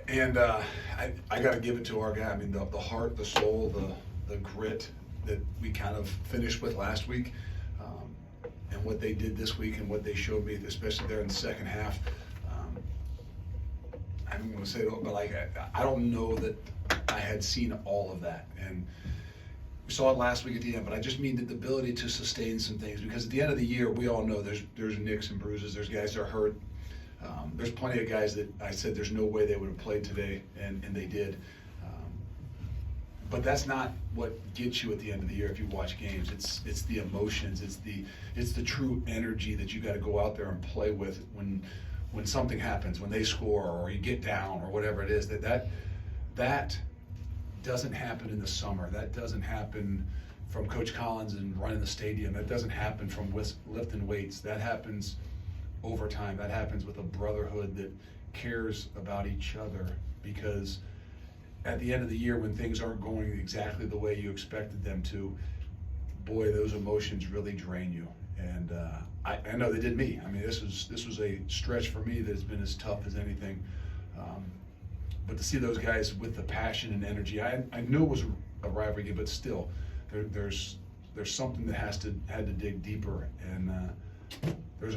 And I got to give it to our guy. I mean, the heart, the soul, the grit that we kind of finished with last week, and what they did this week and what they showed me, especially there in the second half. I don't want to say it, but like I don't know that I had seen all of that, and we saw it last week at the end. But I just mean that the ability to sustain some things, because at the end of the year, we all know there's nicks and bruises. There's guys that are hurt. There's plenty of guys that I said there's no way they would have played today, and they did. But that's not what gets you at the end of the year if you watch games. It's the emotions. It's the true energy that you got to go out there and play with when something happens, when they score or you get down or whatever it is. That doesn't happen in the summer. That doesn't happen from Coach Collins and running the stadium. That doesn't happen from lifting weights. That happens over time. That happens with a brotherhood that cares about each other, because at the end of the year, when things aren't going exactly the way you expected them to, boy, those emotions really drain you. And I know they did me. I mean, this was a stretch for me that's been as tough as anything. But to see those guys with the passion and energy, I knew it was a rivalry game, but still, there's something that had to dig deeper. And there's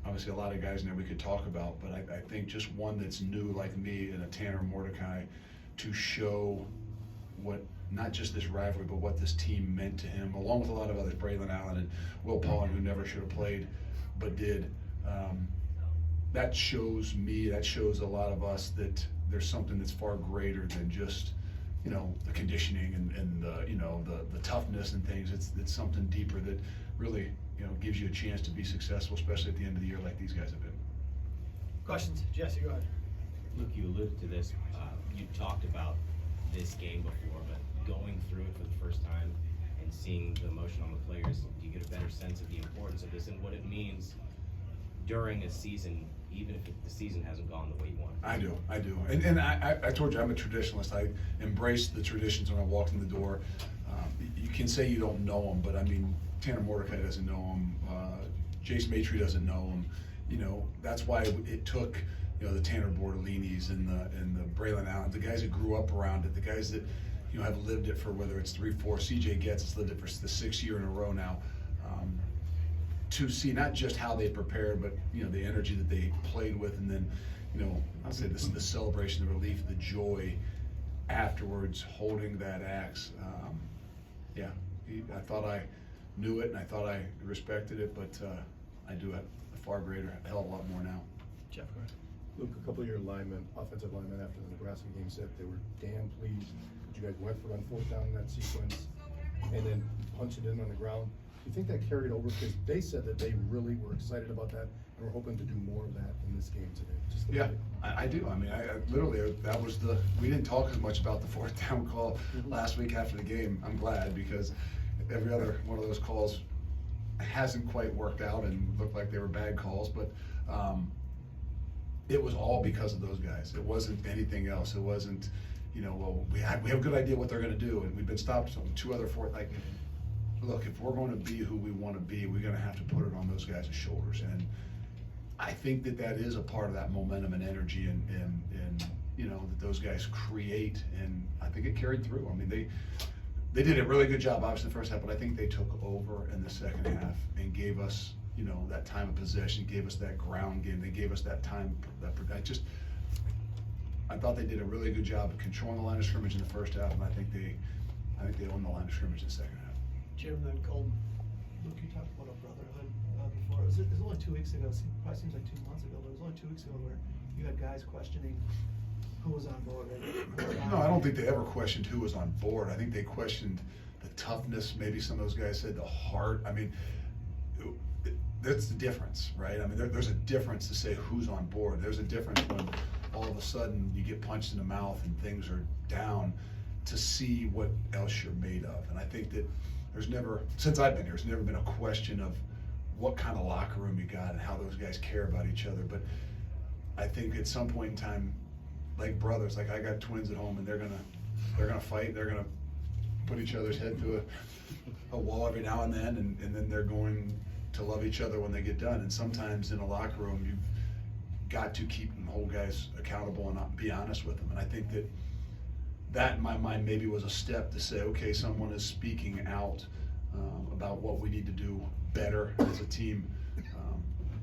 obviously a lot of guys in there we could talk about, but I think just one that's new like me and a Tanner Mordecai, to show what not just this rivalry, but what this team meant to him, along with a lot of others, Braylon Allen and Will Pollen, who never should have played, but did. That shows me, that shows a lot of us that there's something that's far greater than just, the conditioning and the toughness and things. It's something deeper that really, gives you a chance to be successful, especially at the end of the year like these guys have been. Questions? Jesse, go ahead. Luke, you alluded to this. You talked about this game before, but going through it for the first time and seeing the emotion on the players, do you get a better sense of the importance of this and what it means during a season, even if the season hasn't gone the way you want it? I do. And I told you, I'm a traditionalist. I embrace the traditions when I walked in the door. You can say you don't know them, but I mean, Tanner Mordecai doesn't know them. Jace Maitre doesn't know them. That's why it took the Tanner Bordolinis and the Braylon Allen, the guys that grew up around it, the guys that have lived it for whether it's 3-4. CJ Getz has lived it for the 6th year in a row now. To see not just how they prepared, but the energy that they played with, and then I'll say this: the celebration, the relief, the joy afterwards, holding that axe. I thought I knew it and I thought I respected it, but I do have a far greater, a hell of a lot more now. Jeff, go ahead. Luke, a couple of your offensive linemen after the Nebraska game said they were damn pleased that you guys went for it on 4th down in that sequence and then punch it in on the ground. Do you think that carried over? Because they said that they really were excited about that and were hoping to do more of that in this game today. I do. I mean, I literally, that was we didn't talk as much about the 4th down call last week after the game. I'm glad, because every other one of those calls hasn't quite worked out and looked like they were bad calls, but it was all because of those guys. It wasn't anything else. It wasn't, we have a good idea what they're going to do, and we've been stopped from 2 other 4. Like, look, if we're going to be who we want to be, we're going to have to put it on those guys' shoulders. And I think that is a part of that momentum and energy and that those guys create. And I think it carried through. I mean, they did a really good job, obviously, in the first half, but I think they took over in the second half and gave us, that time of possession, gave us that ground game. They gave us that time. I thought they did a really good job of controlling the line of scrimmage in the first half, and I think they owned the line of scrimmage in the second half. Jim, then Colton. Luke, you talked about a brotherhood before. It was only 2 weeks ago. It probably seems like 2 months ago, but it was only 2 weeks ago where you had guys questioning who was on board. No, I don't think they ever questioned who was on board. I think they questioned the toughness. Maybe some of those guys said the heart. I mean, that's the difference, right? I mean, there's a difference to say who's on board. There's a difference when all of a sudden you get punched in the mouth and things are down, to see what else you're made of. And I think that there's never, since I've been here, there's never been a question of what kind of locker room you got and how those guys care about each other. But I think at some point in time, like brothers, like I got twins at home, and they're gonna fight. They're gonna put each other's head through a wall every now and then, and then they're going to love each other when they get done. And sometimes in a locker room, got to keep and hold guys accountable and not be honest with them. And I think that in my mind maybe was a step to say, okay, someone is speaking out about what we need to do better as a team.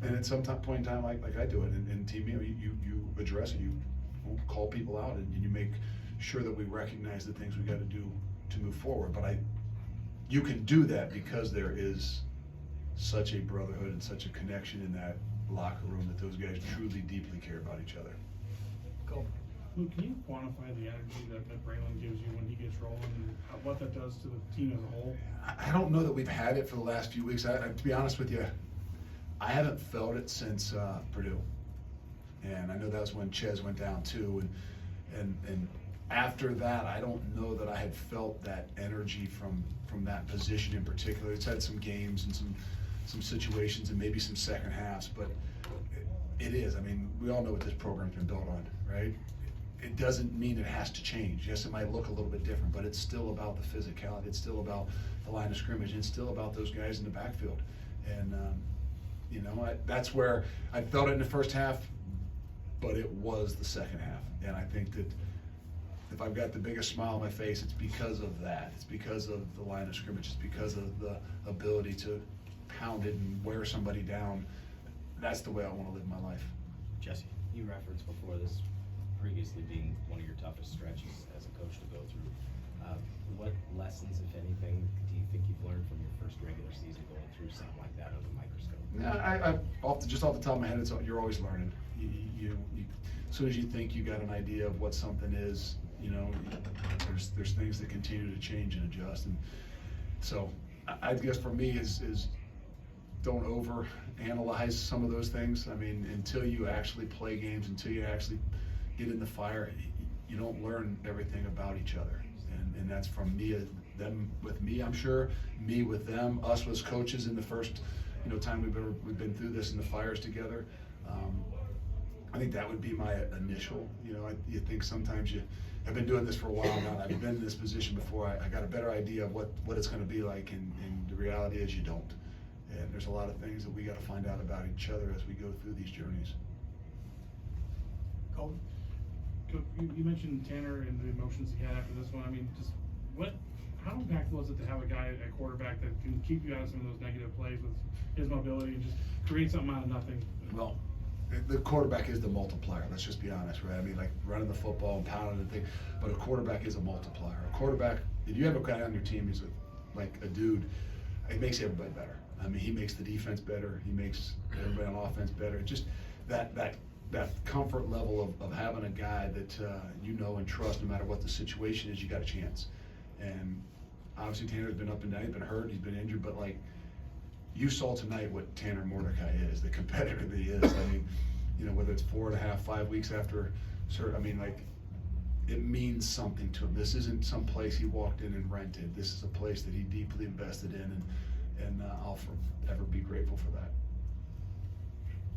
And at some point in time, like I do it in team, you address it, you call people out, and you make sure that we recognize the things we got to do to move forward. But you can do that because there is such a brotherhood and such a connection in that locker room that those guys truly, deeply care about each other. Cool. Luke, can you quantify the energy that Braylon gives you when he gets rolling, and what that does to the team as a whole? I don't know that we've had it for the last few weeks. To be honest with you, I haven't felt it since Purdue, and I know that was when Ches went down too. And after that, I don't know that I had felt that energy from that position in particular. It's had some games and some situations and maybe some second halves, but it is. I mean, we all know what this program's been built on, right? It doesn't mean it has to change. Yes, it might look a little bit different, but it's still about the physicality. It's still about the line of scrimmage. It's still about those guys in the backfield. And, that's where I felt it in the first half, but it was the second half. And I think that if I've got the biggest smile on my face, it's because of that. It's because of the line of scrimmage. It's because of the ability to pound it and wear somebody down. That's the way I want to live my life. Jesse, you referenced before this previously being one of your toughest stretches as a coach to go through. What lessons, if anything, do you think you've learned from your first regular season going through something like that under the microscope? Yeah, just off the top of my head, you're always learning. As soon as you think you got an idea of what something is, there's things that continue to change and adjust. And so I guess for me is don't over analyze some of those things. I mean, until you actually play games, until you actually get in the fire, you don't learn everything about each other. And that's from me, them with me, I'm sure, me with them, us as coaches in the first time we've been through this in the fires together. I think that would be my initial. You think sometimes I've been doing this for a while now, and I've been in this position before. I got a better idea of what it's going to be like, and the reality is you don't. And there's a lot of things that we got to find out about each other as we go through these journeys. Colton? You mentioned Tanner and the emotions he had after this one. I mean, how impactful is it to have a guy at quarterback that can keep you out of some of those negative plays with his mobility and just create something out of nothing? Well, the quarterback is the multiplier. Let's just be honest, right? I mean, like running the football and pounding the thing, but a quarterback is a multiplier. A quarterback, if you have a guy on your team who's like a dude, it makes everybody better. I mean, he makes the defense better. He makes everybody on offense better. Just that comfort level of having a guy that and trust no matter what the situation is, you got a chance. And obviously Tanner's been up and down. He's been hurt. He's been injured. But you saw tonight what Tanner Mordecai is, the competitor that he is. I mean, whether it's 4.5, 5 weeks after, it means something to him. This isn't some place he walked in and rented. This is a place that he deeply invested in, and I'll forever be grateful for that.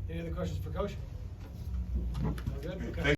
Any other questions for Coach? All good? Okay.